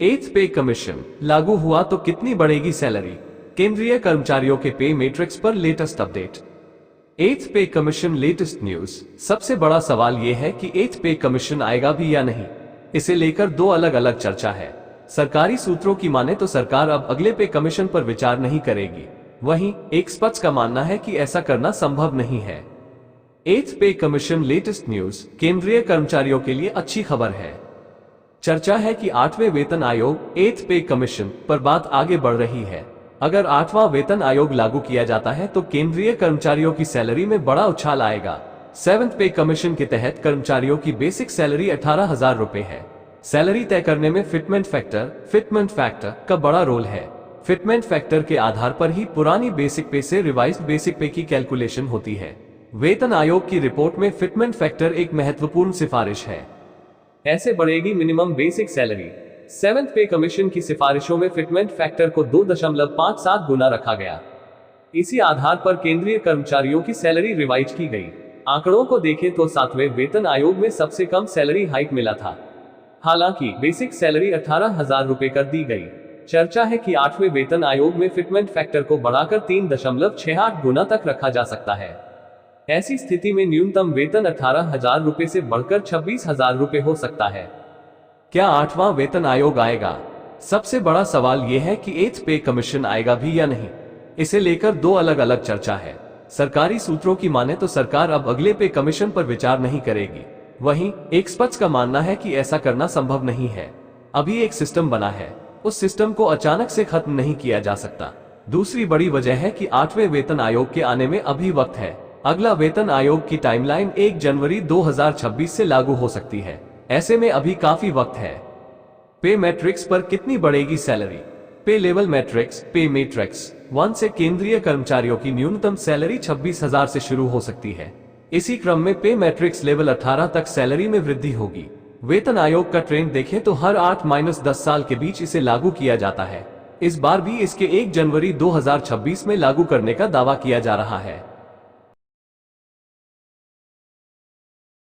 एथ पे कमीशन लागू हुआ तो कितनी बढ़ेगी सैलरी? केंद्रीय कर्मचारियों के पे मैट्रिक्स पर लेटेस्ट अपडेट। एथ पे कमीशन लेटेस्ट न्यूज। सबसे बड़ा सवाल यह है कि एथ पे कमीशन आएगा भी या नहीं। इसे लेकर दो अलग अलग चर्चा है। सरकारी सूत्रों की माने तो सरकार अब अगले पे कमीशन पर विचार नहीं करेगी। वहीं एक्सपर्ट्स का मानना है कि ऐसा करना संभव नहीं है। एथ पे कमीशन लेटेस्ट न्यूज। केंद्रीय कर्मचारियों के लिए अच्छी खबर है। चर्चा है कि 8वें वेतन आयोग एथ पे कमीशन पर बात आगे बढ़ रही है। अगर 8वां वेतन आयोग लागू किया जाता है तो केंद्रीय कर्मचारियों की सैलरी में बड़ा उछाल आएगा। 7th पे कमीशन के तहत कर्मचारियों की बेसिक सैलरी 18,000 रुपए है। सैलरी तय करने में फिटमेंट फैक्टर का बड़ा रोल है। फिटमेंट फैक्टर के आधार पर ही पुरानी बेसिक पे से रिवाइज्ड बेसिक पे की कैलकुलेशन होती है। वेतन आयोग की रिपोर्ट में फिटमेंट फैक्टर एक महत्वपूर्ण सिफारिश है। ऐसे बढ़ेगी मिनिमम बेसिक सैलरी। 7th पे कमीशन की सिफारिशों में फिटमेंट फैक्टर को 2.57 गुना रखा गया। इसी आधार पर केंद्रीय कर्मचारियों की सैलरी रिवाइज की गई। आंकड़ों को देखें तो 7वें वेतन आयोग में सबसे कम सैलरी हाइक मिला था। हालांकि बेसिक सैलरी 18,000 रुपए कर दी गई। चर्चा है कि 8वें वेतन आयोग में फिटमेंट फैक्टर को बढ़ाकर 3.68 गुना तक रखा जा सकता है। ऐसी स्थिति में न्यूनतम वेतन 18,000 रुपए से बढ़कर 26,000 रुपए हो सकता है। क्या 8वां वेतन आयोग आएगा? सबसे बड़ा सवाल यह है कि एथ पे कमीशन आएगा भी या नहीं। इसे लेकर दो अलग अलग चर्चा है। सरकारी सूत्रों की माने तो सरकार अब अगले पे कमीशन पर विचार नहीं करेगी। वहीं एक्सपर्ट्स का मानना है कि ऐसा करना संभव नहीं है। अभी एक सिस्टम बना है, उस सिस्टम को अचानक से खत्म नहीं किया जा सकता। दूसरी बड़ी वजह है कि 8वें वेतन आयोग के आने में अभी वक्त है। अगला वेतन आयोग की टाइमलाइन 1 जनवरी 2026 से लागू हो सकती है। ऐसे में अभी काफी वक्त है। पे मैट्रिक्स पर कितनी बढ़ेगी सैलरी? पे लेवल मैट्रिक्स पे मैट्रिक्स 1 से केंद्रीय कर्मचारियों की न्यूनतम सैलरी 26,000 से शुरू हो सकती है। इसी क्रम में पे मैट्रिक्स लेवल 18 तक सैलरी में वृद्धि होगी। वेतन आयोग का ट्रेंड देखें तो हर 8-10 साल के बीच इसे लागू किया जाता है। इस बार भी इसके 1 जनवरी 2026 में लागू करने का दावा किया जा रहा है।